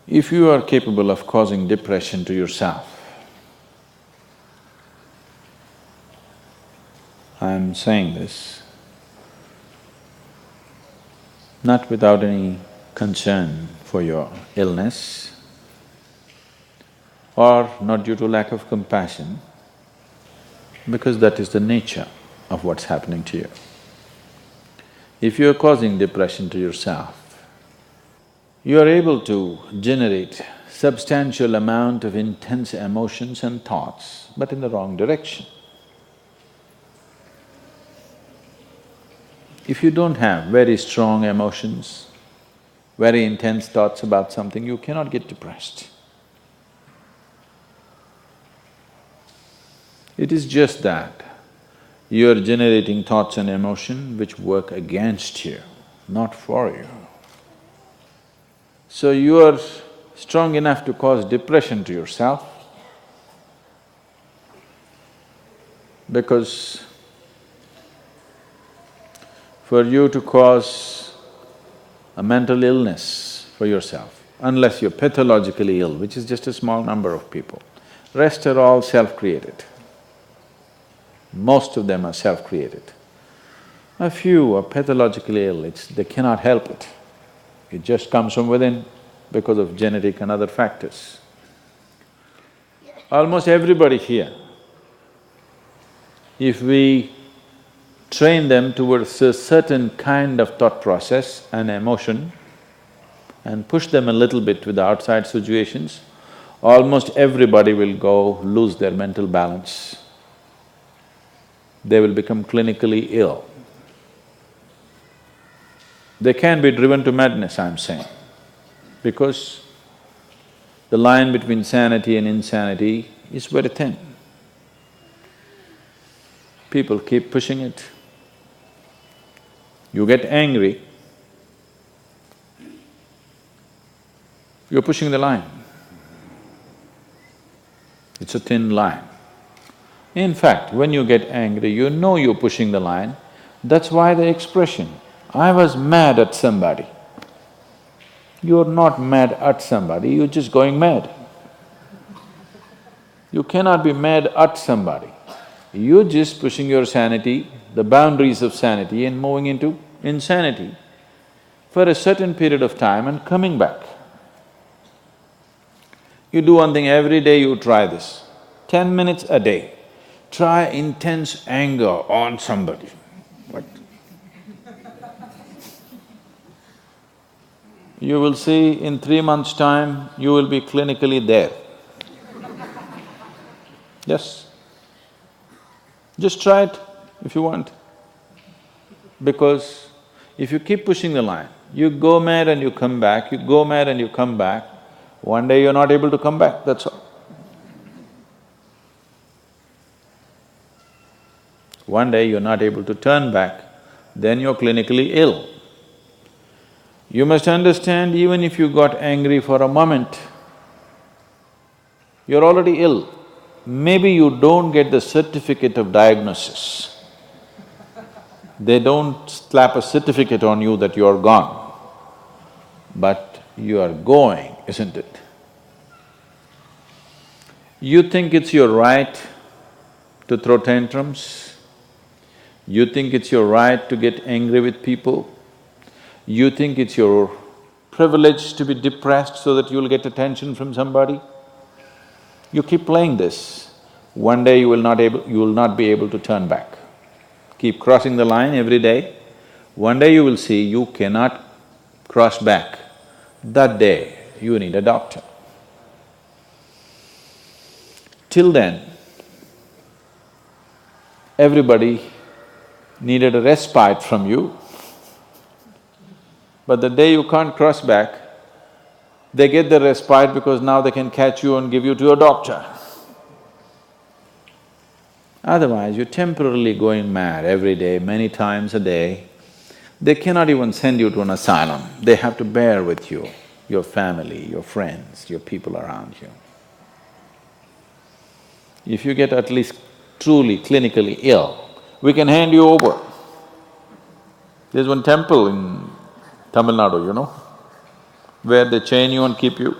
If you are capable of causing depression to yourself, I'm saying this not without any concern for your illness or not due to lack of compassion, because that is the nature of what's happening to you. If you are causing depression to yourself, you are able to generate substantial amount of intense emotions and thoughts, but in the wrong direction. If you don't have very strong emotions, very intense thoughts about something, you cannot get depressed. It is just that you are generating thoughts and emotion which work against you, not for you. So you are strong enough to cause depression to yourself because for you to cause a mental illness for yourself, unless you're pathologically ill, which is just a small number of people, rest are all self-created. Most of them are self-created. A few are pathologically ill, they cannot help it. It just comes from within because of genetic and other factors. Almost everybody here, if we train them towards a certain kind of thought process and emotion and push them a little bit with the outside situations, almost everybody will lose their mental balance. They will become clinically ill. They can be driven to madness, I'm saying, because the line between sanity and insanity is very thin. People keep pushing it. You get angry, you're pushing the line. It's a thin line. In fact, when you get angry, you know you're pushing the line. That's why the expression, I was mad at somebody. You're not mad at somebody, you're just going mad. You cannot be mad at somebody. You're just pushing your sanity, the boundaries of sanity, and moving into insanity for a certain period of time and coming back. You do one thing every day, you try this, 10 minutes a day. Try intense anger on somebody. What? You will see in 3 months' time, you will be clinically there. Yes. Just try it if you want. Because if you keep pushing the line, you go mad and you come back, you go mad and you come back, one day you're not able to come back, that's all. One day you're not able to turn back, then you're clinically ill. You must understand, even if you got angry for a moment, you're already ill. Maybe you don't get the certificate of diagnosis. They don't slap a certificate on you that you're gone, but you are going, isn't it? You think it's your right to throw tantrums? You think it's your right to get angry with people? You think it's your privilege to be depressed so that you'll get attention from somebody? You keep playing this, one day you will not be able to turn back. Keep crossing the line every day, one day you will see you cannot cross back. That day, you need a doctor. Till then, everybody needed a respite from you, but the day you can't cross back, they get the respite because now they can catch you and give you to a doctor. Otherwise, you're temporarily going mad every day, many times a day. They cannot even send you to an asylum, they have to bear with you, your family, your friends, your people around you. If you get at least truly clinically ill, we can hand you over. There's one temple in Tamil Nadu, where they chain you and keep you.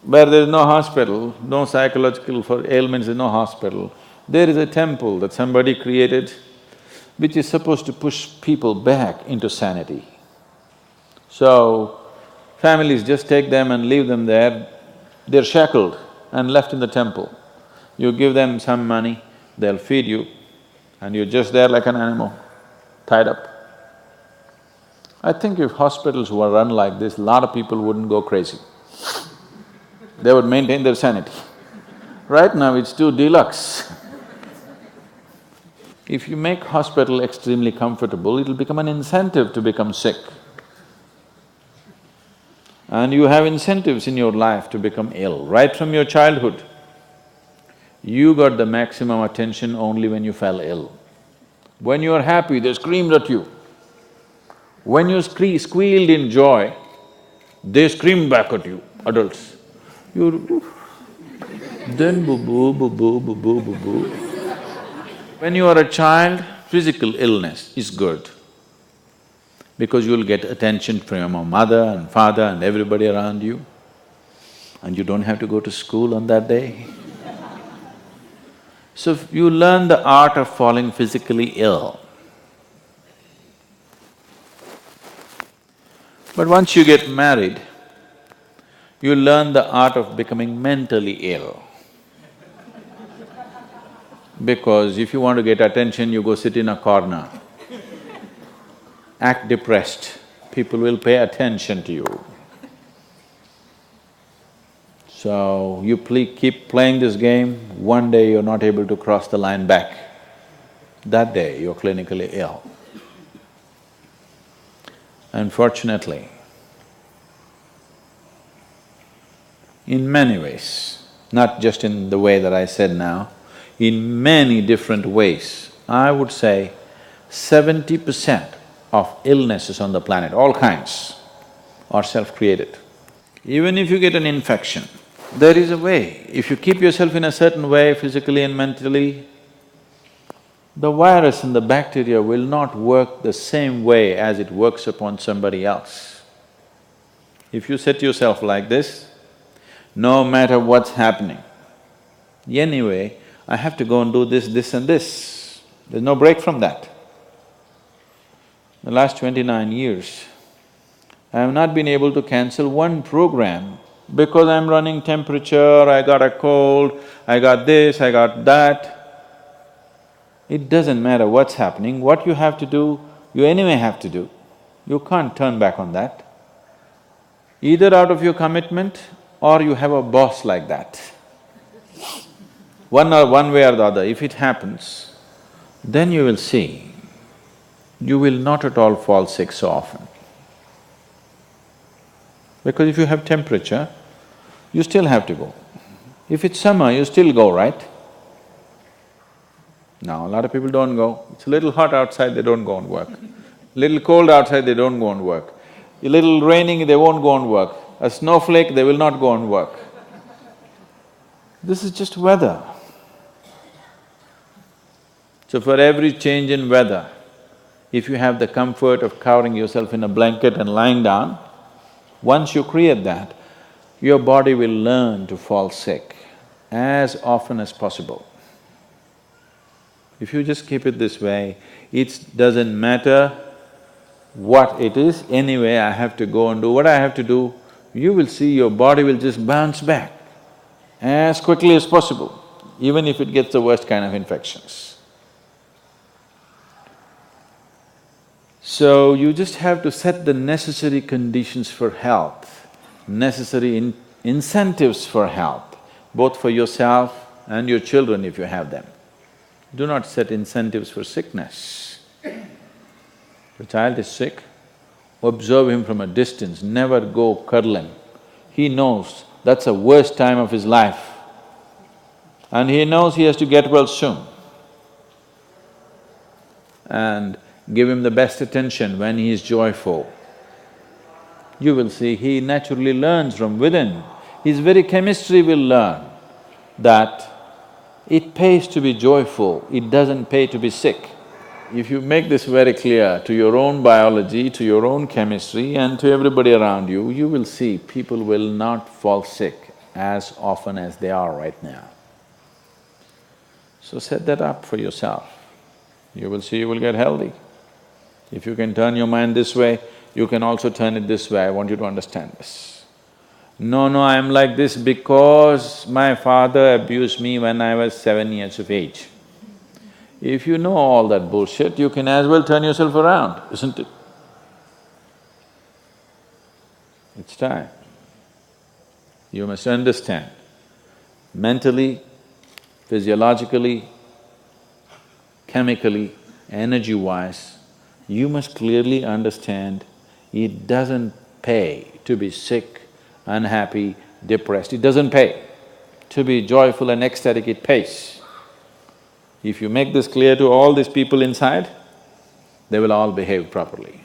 Where there is no hospital, no psychological for ailments, there's no hospital, there is a temple that somebody created which is supposed to push people back into sanity. So, families just take them and leave them there, they're shackled and left in the temple. You give them some money, they'll feed you, and you're just there like an animal, tied up. I think if hospitals were run like this, a lot of people wouldn't go crazy. They would maintain their sanity. Right now it's too deluxe. If you make hospital extremely comfortable, it'll become an incentive to become sick. And you have incentives in your life to become ill, right from your childhood. You got the maximum attention only when you fell ill. When you are happy, they screamed at you. When you squealed in joy, they screamed back at you, adults. You… then boo-boo, boo-boo, boo-boo, boo-boo. When you are a child, physical illness is good because you'll get attention from your mother and father and everybody around you, and you don't have to go to school on that day. So you learn the art of falling physically ill. But once you get married, you learn the art of becoming mentally ill. Because if you want to get attention, you go sit in a corner, act depressed, people will pay attention to you. So, you keep playing this game, one day you're not able to cross the line back. That day, you're clinically ill. Unfortunately, in many ways, not just in the way that I said now, in many different ways, I would say 70% of illnesses on the planet, all kinds, are self-created. Even if you get an infection, there is a way. If you keep yourself in a certain way, physically and mentally, the virus and the bacteria will not work the same way as it works upon somebody else. If you set yourself like this, no matter what's happening, anyway, I have to go and do this, this and this. There's no break from that. The last 29 years, I have not been able to cancel one program because I'm running temperature, I got a cold, I got this, I got that. It doesn't matter what's happening, what you have to do, you anyway have to do. You can't turn back on that. Either out of your commitment or you have a boss like that. One way or the other, if it happens, then you will see, you will not at all fall sick so often. Because if you have temperature, you still have to go. If it's summer, you still go, right? Now, a lot of people don't go. It's a little hot outside, they don't go and work. Little cold outside, they don't go and work. A little raining, they won't go and work. A snowflake, they will not go and work. This is just weather. So for every change in weather, if you have the comfort of covering yourself in a blanket and lying down, once you create that, your body will learn to fall sick as often as possible. If you just keep it this way, it doesn't matter what it is, anyway I have to go and do what I have to do, you will see your body will just bounce back as quickly as possible, even if it gets the worst kind of infections. So, you just have to set the necessary conditions for health, necessary incentives for health, both for yourself and your children if you have them. Do not set incentives for sickness. The child is sick, observe him from a distance, never go cuddling. He knows that's the worst time of his life and he knows he has to get well soon. And give him the best attention when he is joyful. You will see he naturally learns from within. His very chemistry will learn that it pays to be joyful, it doesn't pay to be sick. If you make this very clear to your own biology, to your own chemistry and to everybody around you, you will see people will not fall sick as often as they are right now. So set that up for yourself. You will see you will get healthy. If you can turn your mind this way, you can also turn it this way. I want you to understand this. No, I'm like this because my father abused me when I was 7 years of age. If you know all that bullshit, you can as well turn yourself around, isn't it? It's time. You must understand, mentally, physiologically, chemically, energy-wise, you must clearly understand it doesn't pay to be sick, unhappy, depressed. It doesn't pay. To be joyful and ecstatic, it pays. If you make this clear to all these people inside, they will all behave properly.